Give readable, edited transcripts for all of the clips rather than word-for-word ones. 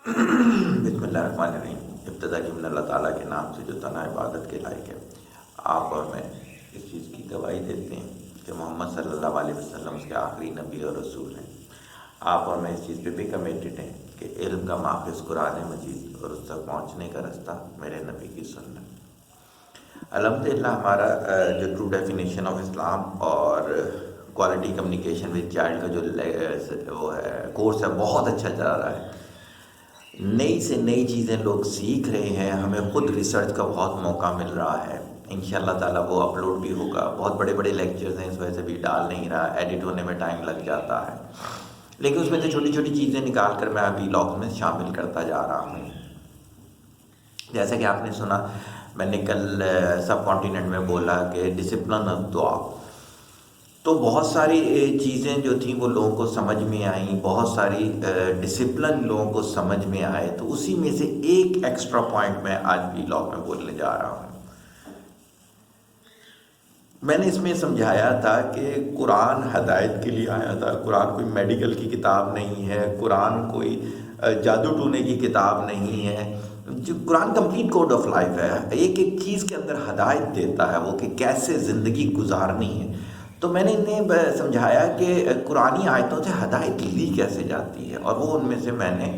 بسم اللہ الرحمن الرحیم۔ ابتدا کی من اللہ تعالیٰ کے نام سے جو تنہا عبادت کے لائق ہے۔ آپ اور میں اس چیز کی گواہی دیتے ہیں کہ محمد صلی اللہ علیہ وسلم اس کے آخری نبی اور رسول ہیں۔ آپ اور میں اس چیز پہ بھی کمیٹڈ ہیں کہ علم کا ماخذ قرآن مجید اور اس تک پہنچنے کا رستہ میرے نبی کی سنت۔ الحمدللہ ہمارا جو ٹرو ڈیفینیشن آف اسلام اور کوالٹی کمیونیکیشن ود چائلڈ کا جو وہ ہے کورس ہے، بہت اچھا چل رہا ہے۔ نئی سے نئی چیزیں لوگ سیکھ رہے ہیں، ہمیں خود ریسرچ کا بہت موقع مل رہا ہے۔ انشاءاللہ تعالیٰ وہ اپلوڈ بھی ہوگا۔ بہت بڑے بڑے لیکچرز ہیں، اس وجہ سے بھی ڈال نہیں رہا، ایڈٹ ہونے میں ٹائم لگ جاتا ہے، لیکن اس میں سے چھوٹی چھوٹی چیزیں نکال کر میں ابھی لاگ میں شامل کرتا جا رہا ہوں۔ جیسا کہ آپ نے سنا، میں نے کل سب کانٹیننٹ میں بولا کہ ڈسپلن آف دعا، تو بہت ساری چیزیں جو تھیں وہ لوگوں کو سمجھ میں آئیں، بہت ساری ڈسپلن لوگوں کو سمجھ میں آئے، تو اسی میں سے ایک ایکسٹرا پوائنٹ میں آج بھی لاگ میں بولنے جا رہا ہوں۔ میں نے اس میں سمجھایا تھا کہ قرآن ہدایت کے لیے آیا تھا، قرآن کوئی میڈیکل کی کتاب نہیں ہے، قرآن کوئی جادو ٹونے کی کتاب نہیں ہے۔ جو قرآن کمپلیٹ کوڈ آف لائف ہے، ایک ایک چیز کے اندر ہدایت دیتا ہے وہ کہ کیسے زندگی گزارنی ہے۔ تو میں نے انہیں سمجھایا کہ قرآنی آیتوں سے ہدایت لی کیسے جاتی ہے، اور وہ ان میں سے میں نے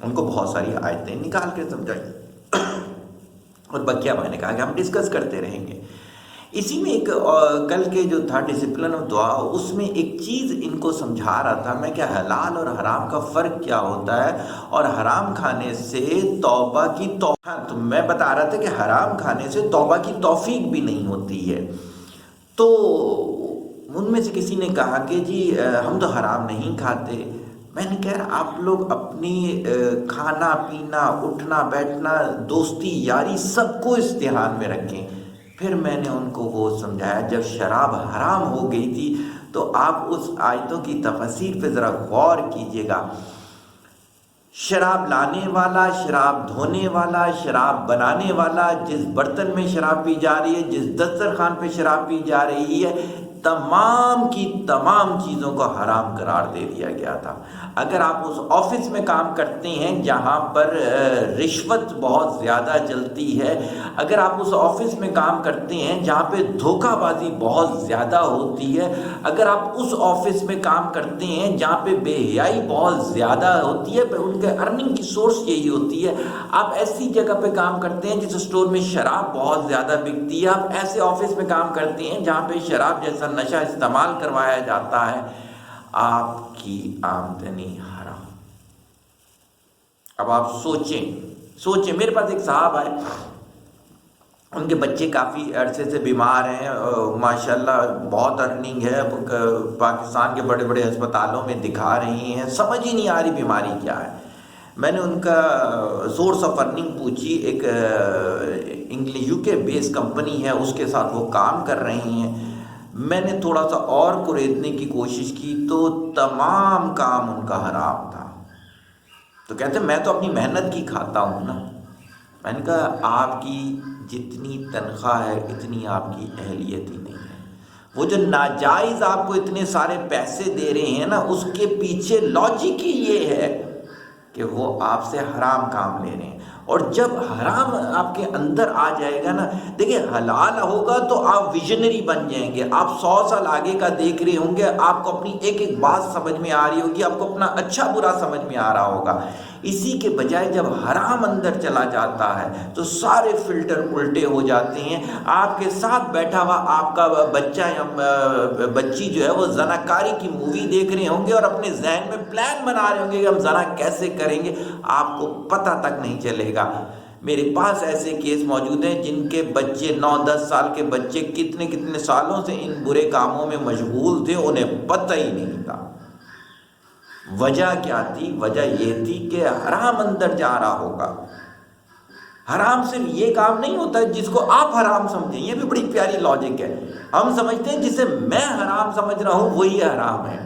ان کو بہت ساری آیتیں نکال کے سمجھائی، اور بقیہ میں نے کہا کہ ہم ڈسکس کرتے رہیں گے۔ اسی میں ایک کل کے جو تھا ڈسپلن آف دعا، اس میں ایک چیز ان کو سمجھا رہا تھا میں کہ حلال اور حرام کا فرق کیا ہوتا ہے، اور حرام کھانے سے توبہ کی تو میں بتا رہا تھا کہ حرام کھانے سے توبہ کی توفیق بھی نہیں ہوتی ہے۔ تو ان میں سے کسی نے کہا کہ جی ہم تو حرام نہیں کھاتے۔ میں نے کہا آپ لوگ اپنی کھانا پینا اٹھنا بیٹھنا دوستی یاری سب کو اس دھیان میں رکھیں۔ پھر میں نے ان کو وہ سمجھایا، جب شراب حرام ہو گئی تھی تو آپ اس آیتوں کی تفسیر پہ ذرا غور کیجئے گا۔ شراب لانے والا، شراب دھونے والا، شراب بنانے والا، جس برتن میں شراب پی جا رہی ہے، جس دسترخوان پہ شراب پی جا رہی ہے، تمام کی تمام چیزوں کو حرام قرار دے دیا گیا تھا۔ اگر آپ اس آفس میں کام کرتے ہیں جہاں پر رشوت بہت زیادہ چلتی ہے، اگر آپ اس آفس میں کام کرتے ہیں جہاں پہ دھوکہ بازی بہت زیادہ ہوتی ہے، اگر آپ اس آفس میں کام کرتے ہیں جہاں پہ بے حیائی بہت زیادہ ہوتی ہے، ان کے ارننگ کی سورس یہی ہوتی ہے، آپ ایسی جگہ پہ کام کرتے ہیں جس اسٹور میں شراب بہت زیادہ بکتی ہے، آپ ایسے آفس میں کام کرتے ہیں جہاں پہ شراب جیسا نشہ استعمال کروایا جاتا ہے، آپ کی آمدنی حرام۔ اب آپ سوچیں، میرے پاس ایک صاحب آئے، ان کے بچے کافی عرصے سے بیمار ہیں، ماشاءاللہ بہت ارننگ ہے، پاکستان کے بڑے بڑے ہسپتالوں میں دکھا رہی ہیں، سمجھ ہی نہیں آ رہی بیماری کیا ہے۔ میں نے ان کا سورس آف ارننگ پوچھی، ایک یو کے بیس کمپنی ہے، اس کے ساتھ وہ کام کر رہی ہیں۔ میں نے تھوڑا سا اور کریدنے کی کوشش کی تو تمام کام ان کا حرام تھا۔ تو کہتے ہیں میں تو اپنی محنت کی کھاتا ہوں نا۔ میں نے کہا آپ کی جتنی تنخواہ ہے اتنی آپ کی اہلیت ہی نہیں ہے۔ وہ جو ناجائز آپ کو اتنے سارے پیسے دے رہے ہیں نا، اس کے پیچھے لاجک ہی یہ ہے کہ وہ آپ سے حرام کام لے رہے ہیں۔ اور جب حرام آپ کے اندر آ جائے گا نا، دیکھیں حلال ہوگا تو آپ ویژنری بن جائیں گے، آپ 100 سال آگے کا دیکھ رہے ہوں گے، آپ کو اپنی ایک ایک بات سمجھ میں آ رہی ہوگی، آپ کو اپنا اچھا برا سمجھ میں آ رہا ہوگا۔ اسی کے بجائے جب حرام اندر چلا جاتا ہے تو سارے فلٹر الٹے ہو جاتے ہیں۔ آپ کے ساتھ بیٹھا ہوا آپ کا بچہ یا بچی جو ہے وہ زناکاری کی مووی دیکھ رہے ہوں گے اور اپنے ذہن میں پلان بنا رہے ہوں گے کہ ہم زنا کیسے کریں گے، آپ کو پتہ تک نہیں چلے گا۔ میرے پاس ایسے کیس موجود ہیں جن کے بچے 9-10 سال کے بچے کتنے سالوں سے ان برے کاموں میں مشغول تھے، انہیں پتہ ہی نہیں تھا۔ وجہ کیا تھی؟ وجہ یہ تھی کہ حرام اندر جا رہا ہوگا۔ حرام صرف یہ کام نہیں ہوتا جس کو آپ حرام سمجھیں، یہ بھی بڑی پیاری لاجک ہے۔ ہم سمجھتے ہیں جسے میں حرام سمجھ رہا ہوں وہی حرام ہے۔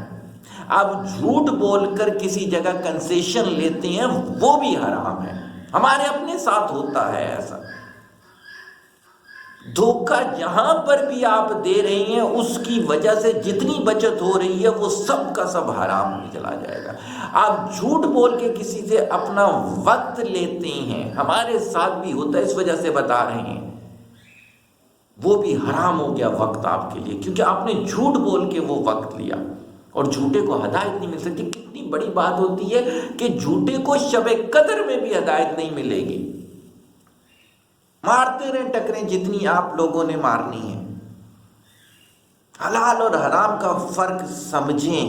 آپ جھوٹ بول کر کسی جگہ کنسیشن لیتے ہیں، وہ بھی حرام ہے۔ ہمارے اپنے ساتھ ہوتا ہے ایسا۔ دھوکہ جہاں پر بھی آپ دے رہے ہیں اس کی وجہ سے جتنی بچت ہو رہی ہے وہ سب کا سب حرام میں چلا جائے گا۔ آپ جھوٹ بول کے کسی سے اپنا وقت لیتے ہیں، ہمارے ساتھ بھی ہوتا ہے، اس وجہ سے بتا رہے ہیں، وہ بھی حرام ہو گیا وقت آپ کے لیے، کیونکہ آپ نے جھوٹ بول کے وہ وقت لیا، اور جھوٹے کو ہدایت نہیں مل سکتی۔ کتنی بڑی بات ہوتی ہے کہ جھوٹے کو شب قدر میں بھی ہدایت نہیں ملے گی۔ مارتے رہیں ٹکریں جتنی آپ لوگوں نے مارنی ہے۔ حلال اور حرام کا فرق سمجھیں،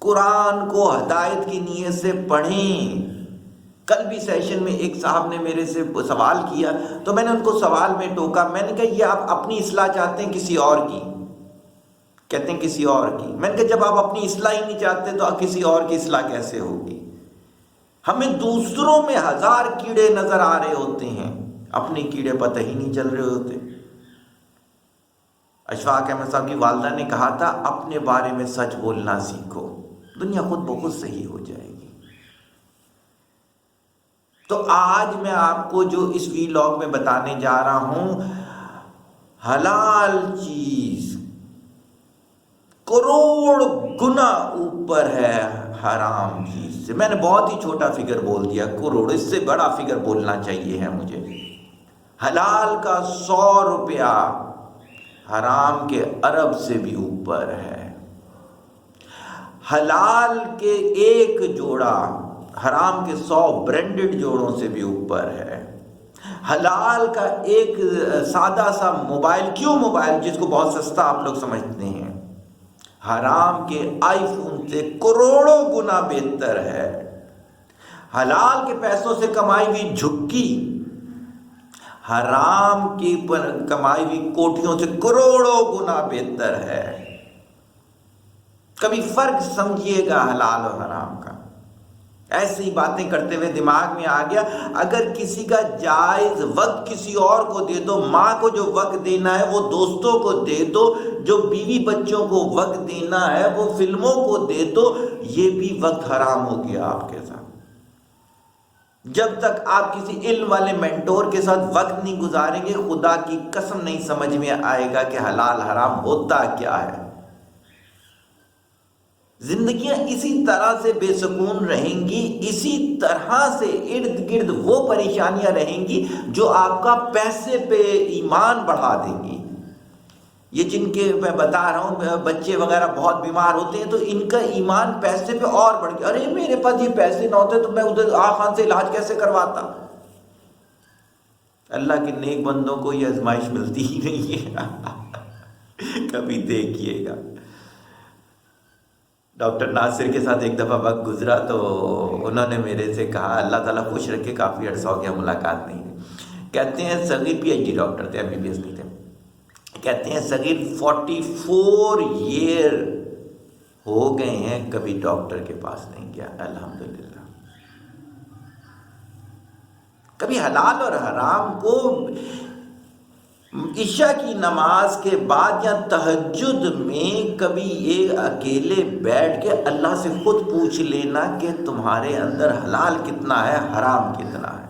قرآن کو ہدایت کی نیت سے پڑھیں۔ کل بھی سیشن میں ایک صاحب نے میرے سے سوال کیا تو میں نے ان کو سوال میں ٹوکا، میں نے کہا یہ آپ اپنی اصلاح چاہتے ہیں کسی اور کی؟ کہتے ہیں کسی اور کی۔ میں نے کہا جب آپ اپنی اصلاح ہی نہیں چاہتے تو کسی اور کی اصلاح کیسے ہوگی؟ ہمیں دوسروں میں ہزار کیڑے نظر آ رہے ہوتے ہیں، اپنے کیڑے پتہ ہی نہیں چل رہے ہوتے۔ اشفاق احمد صاحب کی والدہ نے کہا تھا اپنے بارے میں سچ بولنا سیکھو، دنیا خود بخود صحیح ہو جائے گی۔ تو آج میں آپ کو جو اس ویلاگ میں بتانے جا رہا ہوں، حلال چیز کروڑ گنا اوپر ہے حرام چیز سے۔ میں نے بہت ہی چھوٹا فگر بول دیا، کروڑ، اس سے بڑا فگر بولنا چاہیے ہے مجھے۔ حلال کا 100 روپیہ حرام کے ارب سے بھی اوپر ہے۔ حلال کے ایک جوڑا حرام کے 100 برانڈڈ جوڑوں سے بھی اوپر ہے۔ حلال کا ایک سادہ سا موبائل، کیوں موبائل جس کو بہت سستا آپ لوگ سمجھتے ہیں، حرام کے آئی فون سے کروڑوں گنا بہتر ہے۔ حلال کے پیسوں سے کمائی ہوئی جھکی حرام کی کمائی ہوئی کوٹھیوں سے کروڑوں گنا بہتر ہے۔ کبھی فرق سمجھیے گا حلال اور حرام کا۔ ایسی ہی باتیں کرتے ہوئے دماغ میں آ گیا، اگر کسی کا جائز وقت کسی اور کو دے دو، ماں کو جو وقت دینا ہے وہ دوستوں کو دے دو، جو بیوی بچوں کو وقت دینا ہے وہ فلموں کو دے دو، یہ بھی وقت حرام ہو گیا آپ کے ساتھ۔ جب تک آپ کسی علم والے مینٹور کے ساتھ وقت نہیں گزاریں گے، خدا کی قسم نہیں سمجھ میں آئے گا کہ حلال حرام ہوتا کیا ہے۔ زندگیاں اسی طرح سے بے سکون رہیں گی، اسی طرح سے ارد گرد وہ پریشانیاں رہیں گی جو آپ کا پیسے پہ ایمان بڑھا دیں گی۔ یہ جن کے میں بتا رہا ہوں بچے وغیرہ بہت بیمار ہوتے ہیں تو ان کا ایمان پیسے پہ اور بڑھ گیا، ارے میرے پاس یہ پیسے نہ ہوتے تو میں ادھر خان سے علاج کیسے کرواتا۔ اللہ کے نیک بندوں کو یہ آزمائش ملتی ہی نہیں ہے، کبھی دیکھیے گا۔ ڈاکٹر ناصر کے ساتھ ایک دفعہ وقت گزرا تو انہوں نے میرے سے کہا، اللہ تعالیٰ خوش رکھے، کافی عرصہ ہو گیا ملاقات نہیں ہے، کہتے ہیں صغیر پی ایچ ڈی ڈاکٹر تھے، MBBS نہیں تھے، کہتے ہیں صغیر 44 ایئر ہو گئے ہیں کبھی ڈاکٹر کے پاس نہیں گیا، الحمدللہ۔ کبھی حلال اور حرام کو عشاء کی نماز کے بعد یا تہجد میں کبھی یہ اکیلے بیٹھ کے اللہ سے خود پوچھ لینا کہ تمہارے اندر حلال کتنا ہے، حرام کتنا ہے،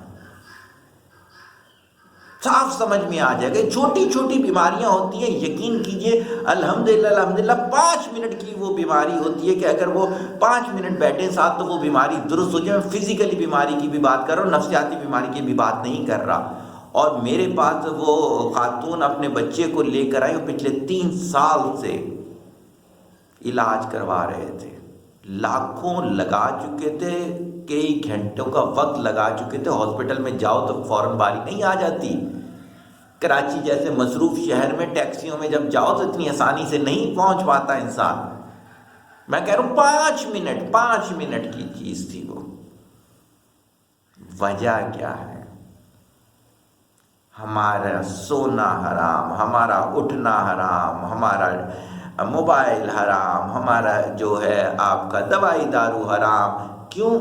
صاف سمجھ میں آ جائے گا۔ چھوٹی چھوٹی بیماریاں ہوتی ہیں، یقین کیجئے الحمدللہ 5 منٹ کی وہ بیماری ہوتی ہے کہ اگر وہ 5 منٹ بیٹھے ساتھ تو وہ بیماری درست ہو جائے۔ میں فزیکلی بیماری کی بھی بات کر رہا ہوں، نفسیاتی بیماری کی بھی بات نہیں کر رہا۔ اور میرے پاس وہ خاتون اپنے بچے کو لے کر آئی، وہ پچھلے 3 سال سے علاج کروا رہے تھے، لاکھوں لگا چکے تھے، کئی گھنٹوں کا وقت لگا چکے تھے۔ ہاسپٹل میں جاؤ تو فوراً باری نہیں آ جاتی، کراچی جیسے مصروف شہر میں ٹیکسیوں میں جب جاؤ تو اتنی آسانی سے نہیں پہنچ پاتا انسان۔ میں کہہ رہا ہوں 5 منٹ کی چیز تھی وہ۔ وجہ کیا ہے؟ ہمارا سونا حرام، ہمارا اٹھنا حرام، ہمارا موبائل حرام، ہمارا جو ہے آپ کا دوائی دارو حرام۔ کیوں؟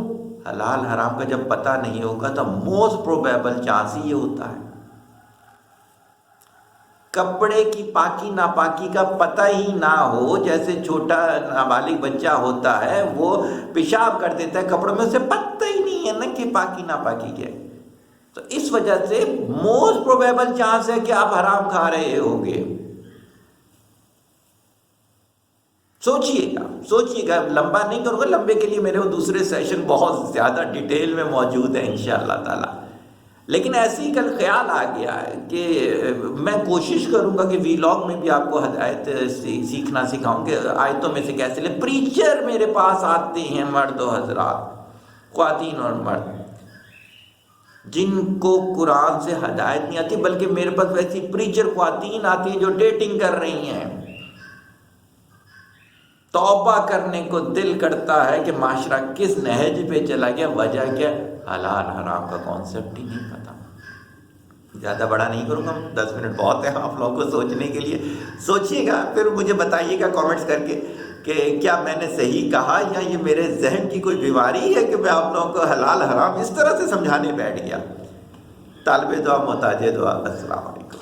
حلال حرام کا جب پتہ نہیں ہوگا تو موسٹ پروبیبل چانس یہ ہوتا ہے کپڑے کی پاکی ناپاکی کا پتہ ہی نہ ہو۔ جیسے چھوٹا نابالغ بچہ ہوتا ہے وہ پیشاب کر دیتا ہے کپڑوں میں، اسے پتہ ہی نہیں ہے نا کہ پاکی ناپاکی کیا ہے۔ تو اس وجہ سے موسٹ پروبیبل چانس ہے کہ آپ حرام کھا رہے ہوگے. سوچئے گا. لمبا نہیں کروں گا، لمبے کے لیے میرے وہ دوسرے سیشن بہت زیادہ ڈیٹیل میں موجود ہیں انشاءاللہ تعالی. لیکن ایسے ہی کل خیال آ گیا ہے کہ میں کوشش کروں گا کہ ویلاگ میں بھی آپ کو ہدایت سیکھنا سکھاؤں کہ آیتوں میں سے کیسے لیں. پریچر میرے پاس آتے ہیں، مرد و حضرات، خواتین اور مرد، جن کو قرآن سے ہدایت نہیں آتی، بلکہ میرے پاس ویسی پریچر خواتین آتی ہیں جو ڈیٹنگ کر رہی ہیں. توبہ کرنے کو دل کرتا ہے کہ معاشرہ کس نہج پہ چلا گیا. وجہ کیا؟ حلال حرام کا کانسیپٹ ہی نہیں پتا. زیادہ بڑا نہیں کروں گا، 10 منٹ بہت ہے آپ لوگوں کو سوچنے کے لیے. سوچئے گا، پھر مجھے بتائیے گا کامنٹس کر کے کہ کیا میں نے صحیح کہا یا یہ میرے ذہن کی کوئی بیماری ہے کہ میں آپ لوگوں کو حلال حرام اس طرح سے سمجھانے بیٹھ گیا. طالب دعا محتاج دعا. السلام علیکم.